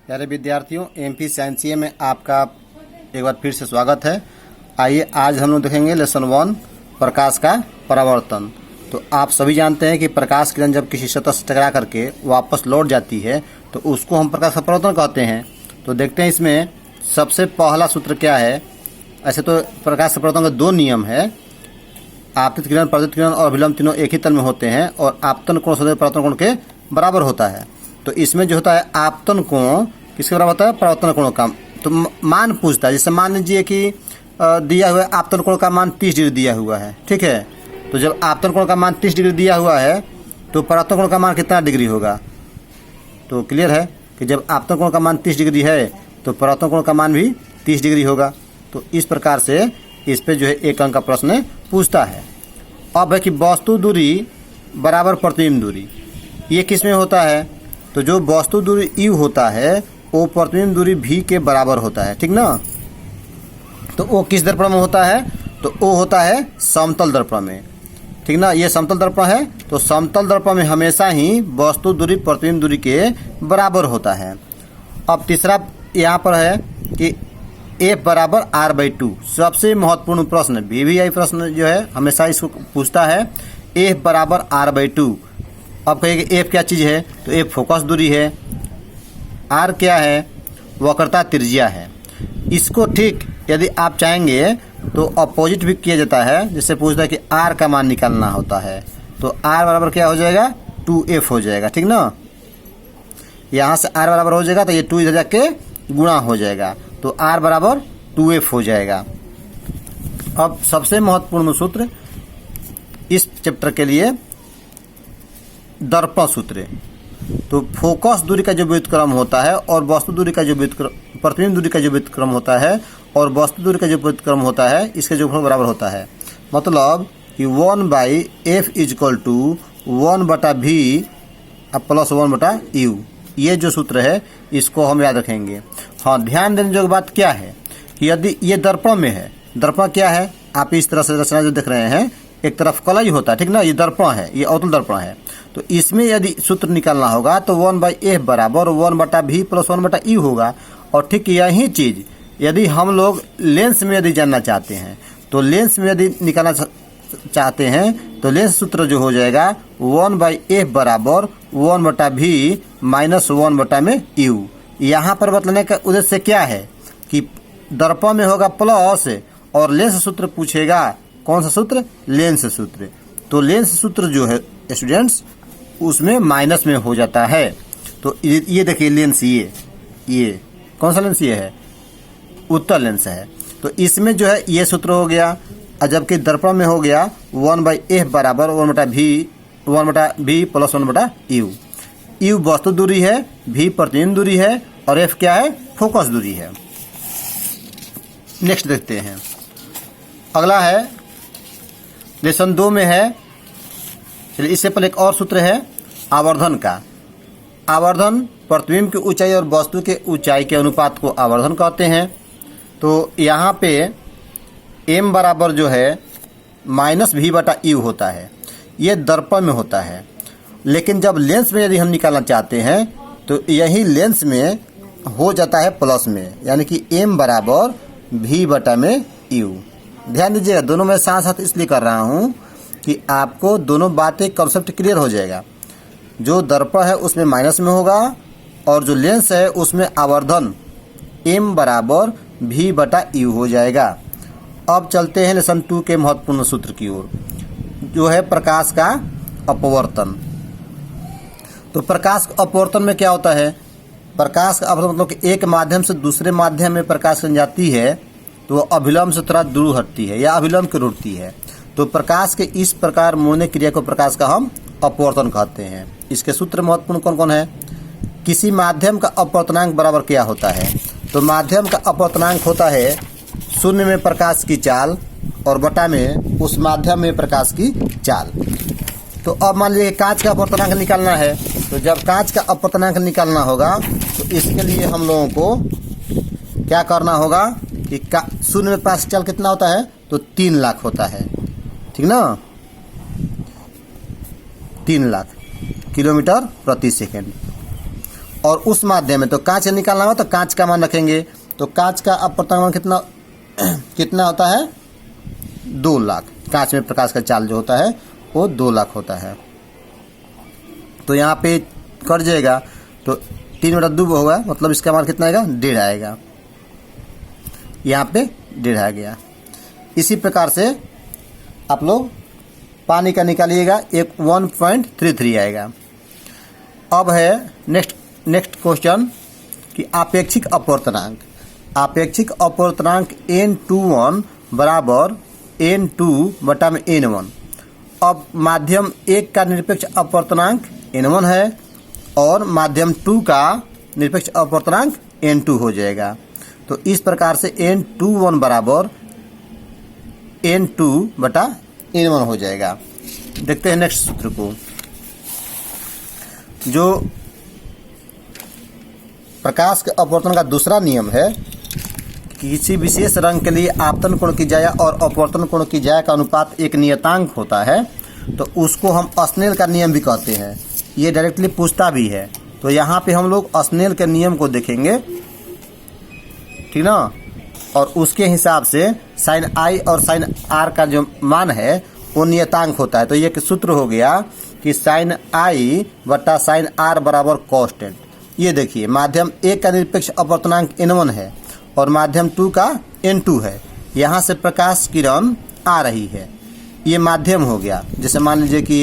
प्यारे विद्यार्थियों, MP science में आपका एक बार फिर से स्वागत है। आइए आज हम लोग देखेंगे लेसन 1 प्रकाश का परावर्तन। तो आप सभी जानते हैं कि प्रकाश किरण जब किसी सतह से टकरा करके वापस लौट जाती है तो उसको हम प्रकाश का परावर्तन कहते हैं। तो देखते हैं इसमें सबसे पहला सूत्र क्या है। ऐसे तो प्रकाश परावर्तन का 2 नियम है। आपतित किरण, परावर्तित किरण और अभिलंब तीनों एक ही तल में होते हैं और आपतन कोण सदैव परावर्तन कोण के बराबर होता है। तो इसमें जो होता है आपतन कोण किसके बराबर होता है? परावर्तन कोण का। तो मान पूछता है, जैसे मान लीजिए कि दिया हुआ है आपतन कोण का मान 30 डिग्री दिया हुआ है, ठीक है। तो जब आपतन कोण का मान 30 डिग्री दिया हुआ है तो परावर्तन कोण का मान कितना डिग्री होगा? तो क्लियर है कि जब आपतन कोण का मान 30 डिग्री है तो परावर्तन कोण का मान भी 30 डिग्री होगा। तो इस प्रकार से इस पे जो है एक अंक का प्रश्न पूछता है। अब है कि वस्तु दूरी बराबर प्रतिबिंब दूरी, ये किस में होता है? तो जो वस्तु दूरी u होता है वो प्रतिबिंब दूरी v के बराबर होता है, ठीक ना। तो वो किस दर्पण में होता है? तो वो होता है समतल दर्पण में, ठीक ना। ये समतल दर्पण है तो समतल दर्पण में हमेशा ही वस्तु दूरी प्रतिबिंब दूरी के बराबर होता है। अब तीसरा यहाँ पर है कि F बराबर R/2। सबसे महत्वपूर्ण प्रश्न VVI प्रश्न जो है हमेशा इसको पूछता है, F बराबर R/2। अब कहिए F क्या चीज़ है? तो F फोकस दूरी है, R क्या है? वक्रता त्रिज्या है। इसको ठीक यदि आप चाहेंगे तो अपोजिट भी किया जाता है। जैसे पूछता है कि R का मान निकालना होता है तो R बराबर क्या हो जाएगा? 2F हो जाएगा, ठीक ना। यहाँ से R बराबर हो जाएगा तो ये 2 इधर जाके गुणा हो जाएगा तो R बराबर 2F हो जाएगा। अब सबसे महत्वपूर्ण सूत्र इस चैप्टर के लिए दर्पण सूत्र। तो फोकस दूरी का जो व्युत्क्रम होता है और वस्तु दूरी का जो व्युत्क्रम, प्रतिबिंब दूरी का जो व्युत्क्रम होता है और वस्तु दूरी का जो व्युत्क्रम होता है, इसके जो बराबर होता है। मतलब कि 1/f = 1/v प्लस 1/u। ये जो सूत्र है इसको हम याद रखेंगे। हाँ, ध्यान देने जो बात क्या है कि यदि ये दर्पण में है, दर्पण क्या है? आप इस तरह से रचना जो देख रहे हैं, एक तरफ कलई होता है, ठीक ना। ये दर्पण है, ये अवतल दर्पण है। तो इसमें यदि सूत्र निकालना होगा तो 1/f बराबर 1/v प्लस 1/u होगा। और ठीक यही चीज यदि हम लोग लेंस में यदि जानना चाहते हैं तो लेंस में यदि निकालना चाहते हैं तो लेंस सूत्र जो हो जाएगा 1/f बराबर 1/v माइनस 1/u। यहाँ पर बतलाने का उद्देश्य क्या है कि दर्पण में होगा प्लस और लेंस सूत्र पूछेगा। कौन सा सूत्र? लेंस सूत्र। तो लेंस सूत्र जो है स्टूडेंट्स उसमें माइनस में हो जाता है। तो ये देखिए लेंस, ये कौन सा लेंस? ये है उत्तल लेंस है। तो इसमें जो है ये सूत्र हो गया और जबकि दर्पण में हो गया 1/f बराबर 1/v प्लस 1/u। u वस्तु दूरी है, v प्रतिबिंब दूरी है और f क्या है? फोकस दूरी है। नेक्स्ट देखते हैं। अगला है लेसन 2 में है। चलिए इससे पहले एक और सूत्र है आवर्धन का। आवर्धन प्रतिबिंब की ऊंचाई और वस्तु के ऊंचाई के अनुपात को आवर्धन कहते हैं। तो यहाँ पे m बराबर जो है -v/u होता है। ये दर्पण में होता है, लेकिन जब लेंस में यदि हम निकालना चाहते हैं तो यही लेंस में हो जाता है प्लस में, यानी कि m बराबर v/u। ध्यान दीजिएगा, दोनों में साथ साथ इसलिए कर रहा हूँ कि आपको दोनों बातें कंसेप्ट क्लियर हो जाएगा। जो दर्पण है उसमें माइनस में होगा और जो लेंस है उसमें आवर्धन m बराबर v/u हो जाएगा। अब चलते हैं लेसन 2 के महत्वपूर्ण सूत्र की ओर, जो है प्रकाश का अपवर्तन। तो प्रकाश अपवर्तन में क्या होता है? प्रकाश का अपवर्तन मतलब कि एक माध्यम से दूसरे माध्यम में प्रकाश बन जाती है तो अभिलंब से थोड़ा दूर हटती है या अभिलंब की रुकती है। तो प्रकाश के इस प्रकार मुड़ने क्रिया को प्रकाश का हम अपवर्तन कहते हैं। इसके सूत्र महत्वपूर्ण कौन कौन है? किसी माध्यम का अपवर्तनांक बराबर क्या होता है? तो माध्यम का अपवर्तनांक होता है शून्य में प्रकाश की चाल और बटा में उस माध्यम में प्रकाश की चाल। तो अब मान लीजिए कांच का अपवर्तनांक निकालना है। तो जब कांच का अपवर्तनांक निकालना होगा तो इसके लिए हम लोगों को क्या करना होगा कि शून्य में प्रकाश की चाल कितना होता है? तो 3 लाख होता है, ठीक ना। 3 लाख किलोमीटर प्रति सेकंड। और उस माध्यम में तो कांच निकालना होगा, तो कांच का मान रखेंगे। तो कांच का अपवर्तनांक मान कितना कितना होता है? 2 लाख। कांच में प्रकाश का चाल जो होता है वो 2 लाख होता है। तो यहाँ पे कट जाएगा, तो 3/2 होगा, मतलब इसका मान कितना आएगा? 1.5 आएगा। यहाँ पे 1.5 आ गया। इसी प्रकार से आप लोग पानी का निकालिएगा, एक 1.33 आएगा। अब है नेक्स्ट क्वेश्चन कि आपेक्षिक अपवर्तनांक। आपेक्षिक अपवर्तनांक N21 बराबर N2/N1। अब माध्यम 1 का निरपेक्ष अपवर्तनांक N1 है और माध्यम 2 का निरपेक्ष अपवर्तनांक N2 हो जाएगा। तो इस प्रकार से N21 बराबर N2/N1 हो जाएगा। देखते हैं नेक्स्ट सूत्र को। जो प्रकाश के अपवर्तन का दूसरा नियम है कि किसी विशेष रंग के लिए आपतन कोण की ज्या और अपवर्तन कोण की ज्या का अनुपात एक नियतांक होता है, तो उसको हम स्नेल का नियम भी कहते हैं। ये डायरेक्टली पूछता भी है। तो यहाँ पे हम लोग स्नेल के नियम को देखेंगे, ठीक ना, और उसके हिसाब से साइन आई और साइन आर का जो मान है वो नियतांक होता है। तो ये सूत्र हो गया कि साइन आई बटा साइन आर बराबर कांस्टेंट। ये देखिए, माध्यम 1 का निरपेक्ष अपवर्तनांक N1 है और माध्यम 2 का N2 है। यहाँ से प्रकाश किरण आ रही है, ये माध्यम हो गया। जैसे मान लीजिए कि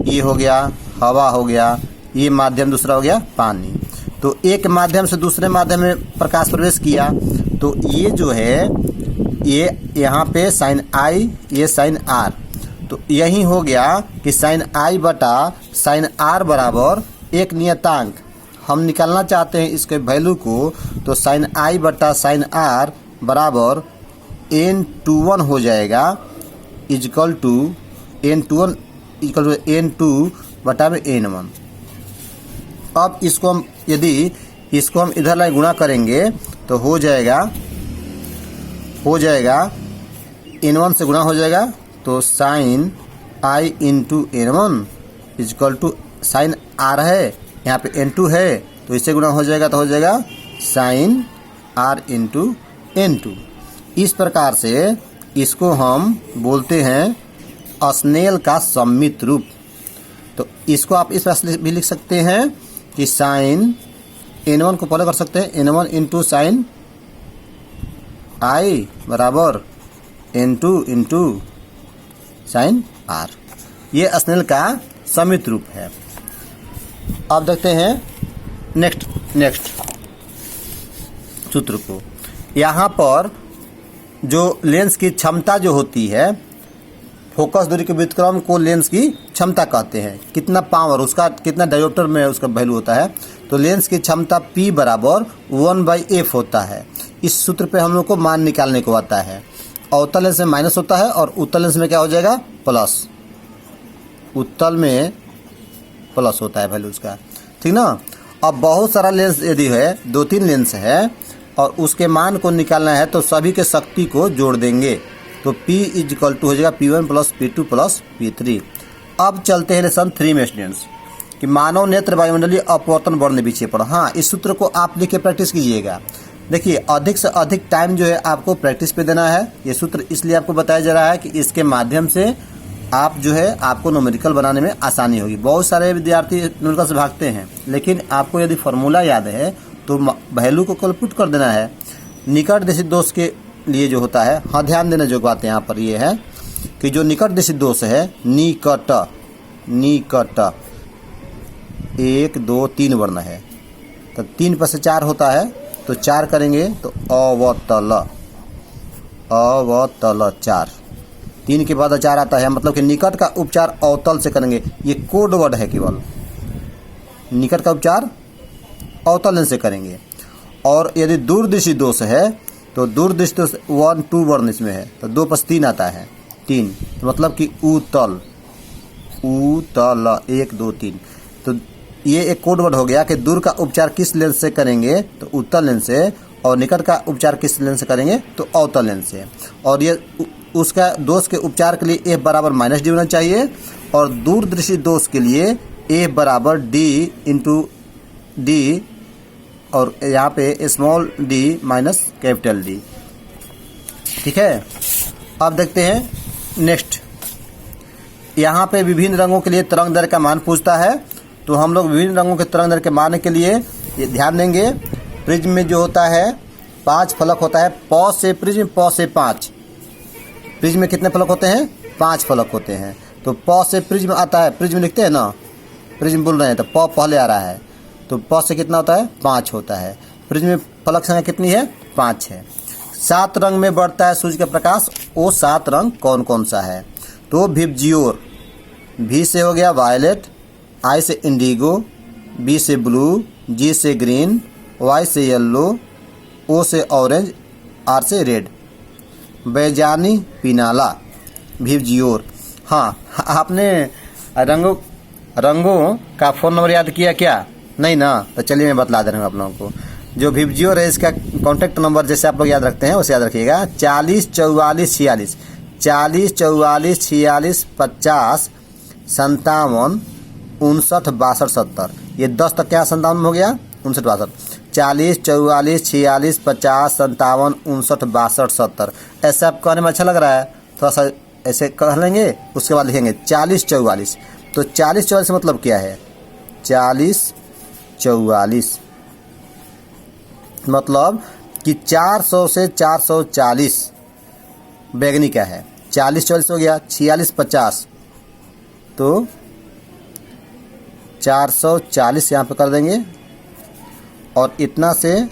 ये हो गया हवा, हो गया ये माध्यम, दूसरा हो गया पानी। तो एक माध्यम से दूसरे माध्यम में प्रकाश प्रवेश किया, तो ये जो है ये यहाँ पे साइन आई, ये साइन आर। तो यही हो गया कि साइन आई बटा साइन आर बराबर एक नियतांक। हम निकालना चाहते हैं इसके वैल्यू को, तो साइन आई बटा साइन आर बराबर N21 हो जाएगा, is equal to N21 equal to N2/N1। अब इसको हम यदि इसको हम इधर लाइन गुणा करेंगे तो हो जाएगा N1 से गुणा हो जाएगा, तो sine i into N1 is equal to sine r है, यहाँ पे N2 है तो इससे गुणा हो जाएगा, तो हो जाएगा साइन आर इंटू N2। इस प्रकार से इसको हम बोलते हैं स्नेल का सममित रूप। तो इसको आप इस तरह भी लिख सकते हैं कि साइन N1 को पहले कर सकते हैं N1 इंटू साइन आई बराबर N2 इंटू साइन आर। ये स्नेल का सममित रूप है। अब देखते हैं नेक्स्ट सूत्र को। यहाँ पर जो लेंस की क्षमता जो होती है, फोकस दूरी के व्युत्क्रम को लेंस की क्षमता कहते हैं। कितना पावर, उसका कितना डायोप्टर में उसका वैल्यू होता है। तो लेंस की क्षमता P बराबर 1/f होता है। इस सूत्र पे हम लोग को मान निकालने को आता है। अवतल लेंस में माइनस होता है और उत्तल लेंस में क्या हो जाएगा? प्लस। उत्तल में प्लस होता है वैल्यू उसका, ठीक ना। अब बहुत सारा लेंस यदि है, 2-3 लेंस है और उसके मान को निकालना है, तो सभी के शक्ति को जोड़ देंगे, तो P इजकल टू हो जाएगा P1 plus P2 plus P3। अब चलते हैं लेसन 3 में स्टूडेंट्स कि मानव नेत्र वायुमंडलीय अपवर्तन वर्ण विक्षेपण। हाँ, इस सूत्र को आप लिख के प्रैक्टिस कीजिएगा। देखिए, अधिक से अधिक टाइम जो है आपको प्रैक्टिस पे देना है। ये सूत्र इसलिए आपको बताया जा रहा है कि इसके माध्यम से आप जो है आपको न्यूमेरिकल बनाने में आसानी होगी। बहुत सारे विद्यार्थी न्यूमेरिकल से भागते हैं, लेकिन आपको यदि फॉर्मूला याद है तो वैल्यू को कल पुट कर देना है। निकट देशी दोष के लिए जो होता है, हाँ ध्यान देने जो बात यहाँ पर ये है कि जो निकट देशी दोष है, निकट 1 2 3 वर्ण है, तो 3 पर से 4 होता है, तो 4 करेंगे तो अवतल 4। 3 के बाद 4 आता है, मतलब कि निकट का उपचार अवतल से करेंगे। ये कोड वर्ड है, केवल निकट का उपचार अवतल से करेंगे। और यदि दूरदृष्टि दोष है तो दूरदृष्टि दोष 1 2 वर्ण इसमें है, तो 2 + 3 आता है 3, मतलब कि उतल 1 2 3। तो ये एक कोड वर्ड हो गया कि दूर का उपचार किस लेंस से करेंगे, तो उत्तल लेंस से, और निकट का उपचार किस लेंस से करेंगे, तो अवतल लेंस से। और ये उसका दोष के उपचार के लिए F बराबर -D होना चाहिए, और दूरदृष्टि दोष के लिए F बराबर D इंटू डी और यहाँ पे small D minus capital D. ठीक है, अब देखते हैं नेक्स्ट। यहाँ पे विभिन्न रंगों के लिए तरंग दैर्घ्य का मान पूछता है। तो हम लोग विभिन्न रंगों के तरंग दैर्घ्य के मान के लिए ये ध्यान देंगे। प्रिज्म में जो होता है 5 फलक होता है, प से प्रिज्म, प से 5। प्रिज्म में कितने फलक होते हैं? 5 फलक होते हैं। तो प से प्रिज्म आता है, प्रिज्म लिखते हैं ना, प्रिज्म बोल रहे हैं तो प पहले आ रहा है, तो प से कितना होता है? 5 होता है। प्रिज्म में फलक संख्या कितनी है? 5 है। 7 रंग में बढ़ता है सूर्य का प्रकाश, वो 7 रंग कौन कौन सा है? तो विबजियोर, V से हो गया वायलेट, I से इंडिगो, B से ब्लू, G से ग्रीन, Y से येलो, O से ऑरेंज, R से रेड। बैजानी पिनाला, विबजियोर। हाँ, आपने रंगों का फ़ोन नंबर याद किया क्या? नहीं ना? तो चलिए मैं बतला दे रहा हूँ आप लोगों को। जो विबजियोर है इसका कॉन्टैक्ट नंबर जैसे आप लोग याद रखते हैं वैसे याद रखिएगा, 40 44 46 40 44 46 50 57 59 62 70। ये 10 तक क्या 57 हो गया? 59 62। 40 44 46 50 57 59 62 70। ऐसे आप कहने में अच्छा लग रहा है, थोड़ा सा ऐसे कह लेंगे, उसके बाद लिखेंगे 40 44। तो 40 44 मतलब क्या है? 40 44 मतलब कि 400 से 440 बैगनी का है। 40 44 हो गया, 46 50, तो 440 यहाँ पे कर देंगे और इतना से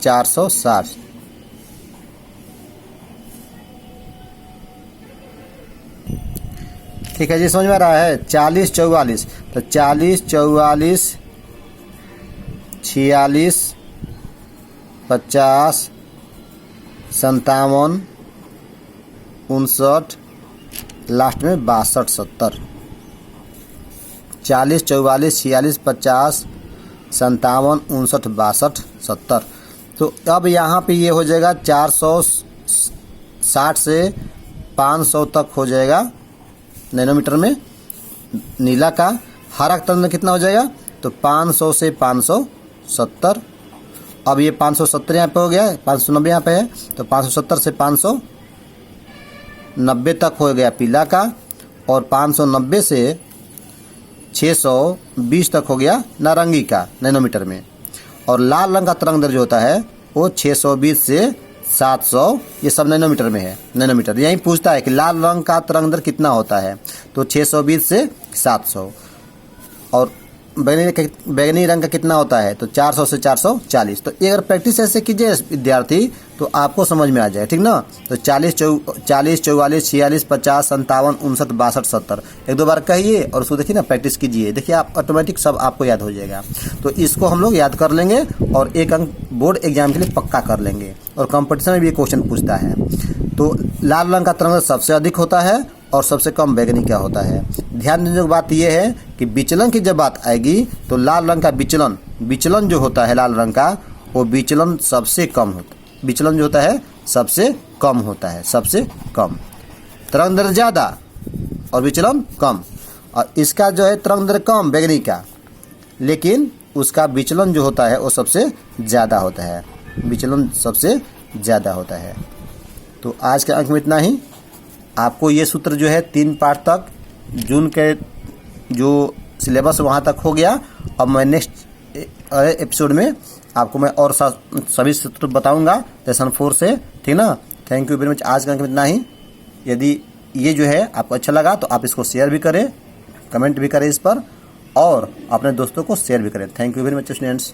460। ठीक है जी, समझ में आ रहा है? 40 44, तो 40 44 46 50 57 59 लास्ट में 62 70। 40 44 46 50 57 59 62 70। तो अब यहाँ पे ये हो जाएगा 460 से 500 तक हो जाएगा नैनोमीटर में नीला का। हरा तरंग कितना हो जाएगा? तो 500 से 570। अब ये 570 यहाँ पे हो गया, 590 यहाँ पे है, तो 570 से 590 तक हो गया पीला का, और 590 से 620 तक हो गया नारंगी का नैनोमीटर में। और लाल रंग का तरंग दैर्घ्य जो होता है वो 620 से 700, ये सब नैनोमीटर में है। नैनोमीटर यही पूछता है कि लाल रंग का तरंग दैर्घ्य कितना होता है, तो 620 से 700। और बैगनी रंग का कितना होता है, तो 400 से 440। तो ये अगर प्रैक्टिस ऐसे कीजिए विद्यार्थी तो आपको समझ में आ जाए, ठीक ना? तो 40 44 46 50 57 59 62 70 एक दो बार कहिए और उसको देखिए ना, प्रैक्टिस कीजिए, देखिए आप ऑटोमेटिक सब आपको याद हो जाएगा। तो इसको हम लोग याद कर लेंगे और 1 अंक बोर्ड एग्जाम के लिए पक्का कर लेंगे। और कंपटीशन में भी ये क्वेश्चन पूछता है। तो लाल रंग का तरंग सबसे अधिक होता है और सबसे कम बैगनी का होता है। ध्यान देने की बात यह है कि विचलन की जब बात आएगी तो लाल रंग का विचलन जो होता है लाल रंग का, वो विचलन सबसे कम होता है। विचलन जो होता है सबसे कम होता है, सबसे कम। तरंग दैर्घ्य ज़्यादा और विचलन कम। और इसका जो है तरंग दैर्घ्य कम बैगनी का, लेकिन उसका विचलन जो होता है वो सबसे ज़्यादा होता है, विचलन सबसे ज़्यादा होता है। तो आज के अंक में इतना ही। आपको ये सूत्र जो है 3 पार्ट तक जून के जो सिलेबस वहाँ तक हो गया। अब मैं नेक्स्ट एपिसोड में आपको मैं और सभी सूत्र बताऊंगा लेसन 4 से, ठीक ना? Thank you very much. आज का अंक में इतना ही। यदि ये जो है आपको अच्छा लगा तो आप इसको शेयर भी करें, कमेंट भी करें इस पर, और अपने दोस्तों को शेयर भी करें। Thank you very much students.